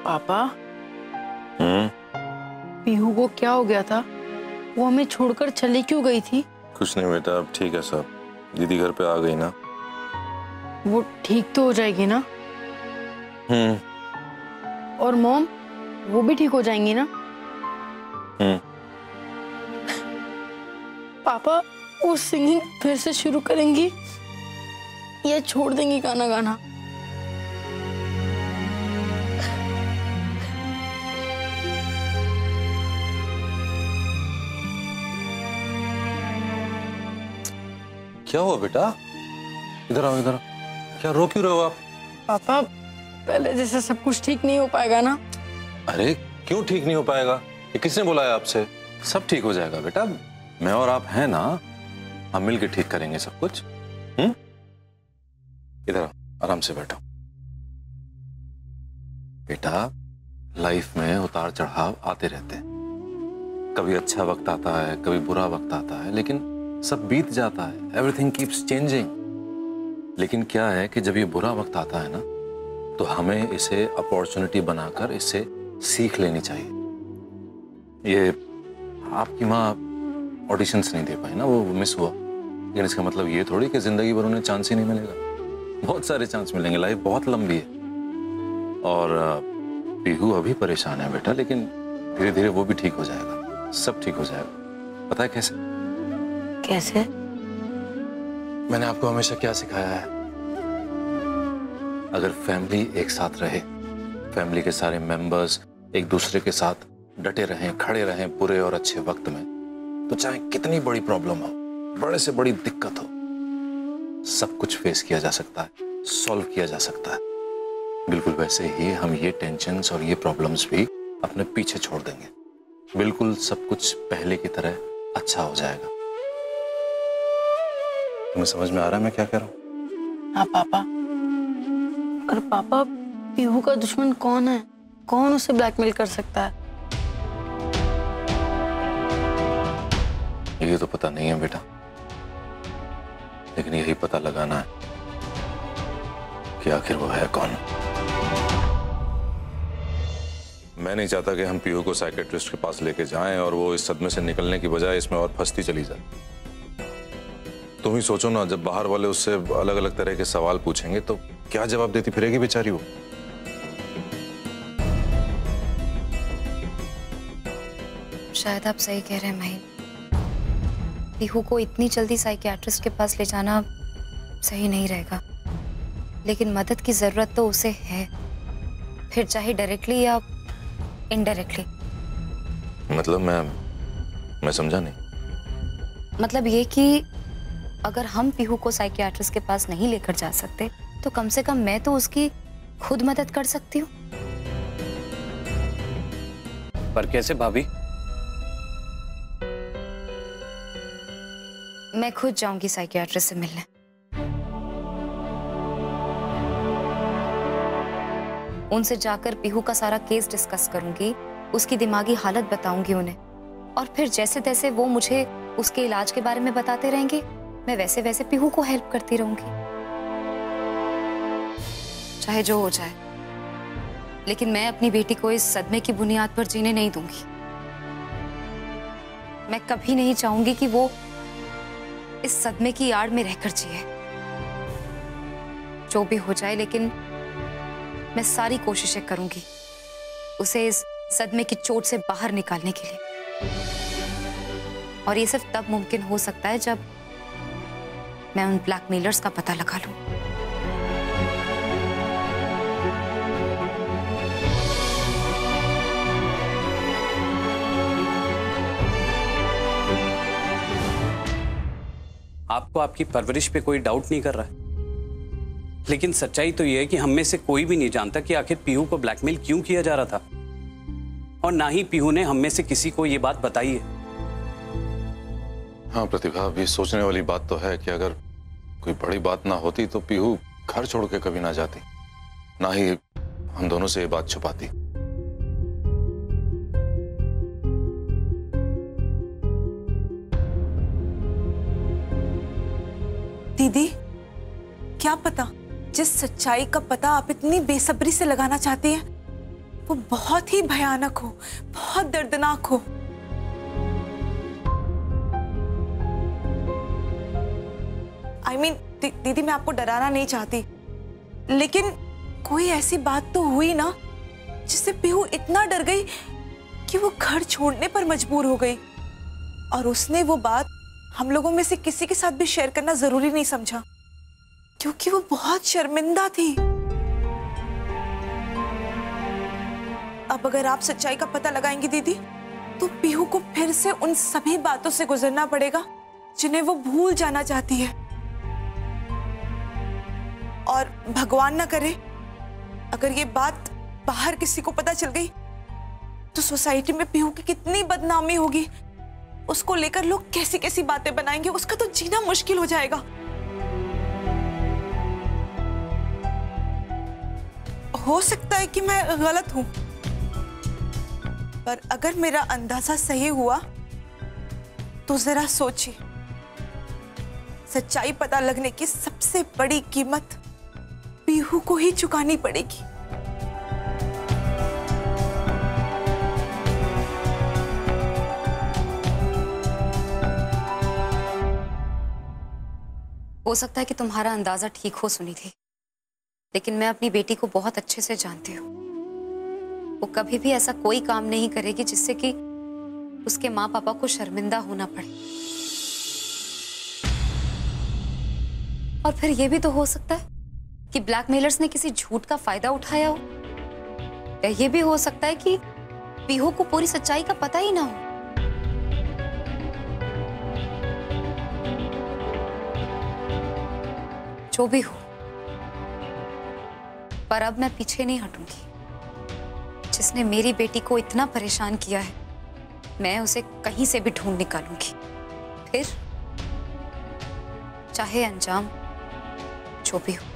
पापा। पीहू को क्या हो गया था? वो हमें छोड़कर चली क्यों गई थी? कुछ नहीं बेटा, अब ठीक है सब। दीदी घर पे आ गई ना। वो ठीक तो हो जाएगी ना? और मॉम, वो भी ठीक हो जाएंगी ना? पापा, वो सिंगिंग फिर से शुरू करेंगी या छोड़ देंगी गाना गाना? क्या हुआ बेटा? इधर आओ, इधर आओ। क्या रो क्यों रहे हो आप? पापा, पहले जैसा सब कुछ ठीक नहीं हो पाएगा ना? अरे क्यों ठीक नहीं हो पाएगा? ये किसने बुलाया आपसे? सब ठीक हो जाएगा बेटा। मैं और आप हैं ना, हम मिलके ठीक करेंगे सब कुछ। इधर आओ, आराम से बैठो। बेटा, लाइफ में उतार चढ़ाव आते रहते हैं। कभी अच्छा वक्त आता है, कभी बुरा वक्त आता है, लेकिन सब बीत जाता है। Everything keeps changing. लेकिन क्या है कि जब ये बुरा वक्त आता है ना, तो हमें इसे अपॉर्चुनिटी बनाकर इससे सीख लेनी चाहिए। ये आपकी माँ ऑडिशंस नहीं दे पाई ना, वो मिस हुआ, लेकिन इसका मतलब ये थोड़ी कि जिंदगी भर उन्हें चांस ही नहीं मिलेगा। बहुत सारे चांस मिलेंगे। लाइफ बहुत लंबी है। और पीहू अभी परेशान है बेटा, लेकिन धीरे धीरे वो भी ठीक हो जाएगा। सब ठीक हो जाएगा। पता है कैसे? कैसे? मैंने आपको हमेशा क्या सिखाया है? अगर फैमिली एक साथ रहे, फैमिली के सारे मेंबर्स एक दूसरे के साथ डटे रहें, खड़े रहें बुरे और अच्छे वक्त में, तो चाहे कितनी बड़ी प्रॉब्लम हो, बड़े से बड़ी दिक्कत हो, सब कुछ फेस किया जा सकता है, सॉल्व किया जा सकता है। बिल्कुल वैसे ही हम ये टेंशन्स और ये प्रॉब्लम्स भी अपने पीछे छोड़ देंगे। बिल्कुल सब कुछ पहले की तरह अच्छा हो जाएगा। तुम्हें समझ में आ रहा है मैं क्या कह रहा हूँ? हाँ पापा। और पापा, पीहू का दुश्मन कौन है? कौन उसे ब्लैकमेल कर सकता है? ये तो पता नहीं है बेटा, लेकिन यही पता लगाना है कि आखिर वो है कौन। मैं नहीं चाहता कि हम पीहू को साइकेट्रिस्ट के पास लेके जाएं और वो इस सदमे से निकलने की बजाय इसमें और फंसती चली जाए। तुम ही सोचो ना, जब बाहर वाले उससे अलग अलग तरह के सवाल पूछेंगे तो क्या जवाब देती फिरेगी बेचारी वो। शायद आप सही कह रहे हैं माही। पीहू को इतनी जल्दी साइकियाट्रिस्ट के पास ले जाना सही नहीं रहेगा, लेकिन मदद की जरूरत तो उसे है, फिर चाहे डायरेक्टली या इनडायरेक्टली। मतलब मैं समझा नहीं। मतलब ये कि अगर हम पीहू को साइकियाट्रिस्ट के पास नहीं लेकर जा सकते, तो कम से कम मैं तो उसकी खुद मदद कर सकती हूँ। पर कैसे भाभी? मैं खुद जाऊंगी साइकियाट्रिस्ट से मिलने। उनसे जाकर पीहू का सारा केस डिस्कस करूंगी, उसकी दिमागी हालत बताऊंगी उन्हें, और फिर जैसे तैसे वो मुझे उसके इलाज के बारे में बताते रहेंगे, मैं वैसे वैसे पीहू को हेल्प करती रहूंगी, चाहे जो हो जाए। लेकिन मैं अपनी बेटी को इस सदमे की बुनियाद पर जीने नहीं दूंगी। मैं कभी नहीं चाहूंगी कि वो इस सदमे की आड़ में रहकर जिए। जो भी हो जाए, लेकिन मैं सारी कोशिशें करूंगी उसे इस सदमे की चोट से बाहर निकालने के लिए। और ये सिर्फ तब मुमकिन हो सकता है जब मैं उन ब्लैकमेलर्स का पता लगा लूं। आपको आपकी परवरिश पे कोई डाउट नहीं कर रहा है, लेकिन सच्चाई तो यह है कि हम में से कोई भी नहीं जानता कि आखिर पीहू को ब्लैकमेल क्यों किया जा रहा था, और ना ही पीहू ने हम में से किसी को यह बात बताई है। हाँ प्रतिभा, अभी सोचने वाली बात तो है कि अगर कोई बड़ी बात ना होती तो पीहू घर छोड़ के कभी ना जाती, ना ही हम दोनों से ये बात छुपाती। दीदी, क्या पता जिस सच्चाई का पता आप इतनी बेसब्री से लगाना चाहती हैं, वो बहुत ही भयानक हो, बहुत दर्दनाक हो। दीदी मैं आपको डराना नहीं चाहती, लेकिन कोई ऐसी बात तो हुई ना जिससे पीहू इतना डर गई कि वो घर छोड़ने पर मजबूर हो गई, और उसने वो बात हम लोगों में से किसी के साथ भी शेयर करना जरूरी नहीं समझा, क्योंकि वो बहुत शर्मिंदा थी। अब अगर आप सच्चाई का पता लगाएंगी दीदी, तो पीहू को फिर से उन सभी बातों से गुजरना पड़ेगा जिन्हें वो भूल जाना चाहती है। और भगवान ना करे अगर ये बात बाहर किसी को पता चल गई तो सोसाइटी में पीहू की कितनी बदनामी होगी, उसको लेकर लोग कैसी कैसी बातें बनाएंगे, उसका तो जीना मुश्किल हो जाएगा। हो सकता है कि मैं गलत हूं, पर अगर मेरा अंदाजा सही हुआ तो जरा सोचिए, सच्चाई पता लगने की सबसे बड़ी कीमत पीहू को ही चुकानी पड़ेगी। हो सकता है कि तुम्हारा अंदाजा ठीक हो सुनिधि, लेकिन मैं अपनी बेटी को बहुत अच्छे से जानती हूँ। वो कभी भी ऐसा कोई काम नहीं करेगी जिससे कि उसके माँ पापा को शर्मिंदा होना पड़े। और फिर ये भी तो हो सकता है कि ब्लैकमेलर्स ने किसी झूठ का फायदा उठाया हो, या ये भी हो सकता है कि पीहू को पूरी सच्चाई का पता ही ना हो। जो भी हो, पर अब मैं पीछे नहीं हटूंगी। जिसने मेरी बेटी को इतना परेशान किया है, मैं उसे कहीं से भी ढूंढ निकालूंगी, फिर चाहे अंजाम जो भी हो।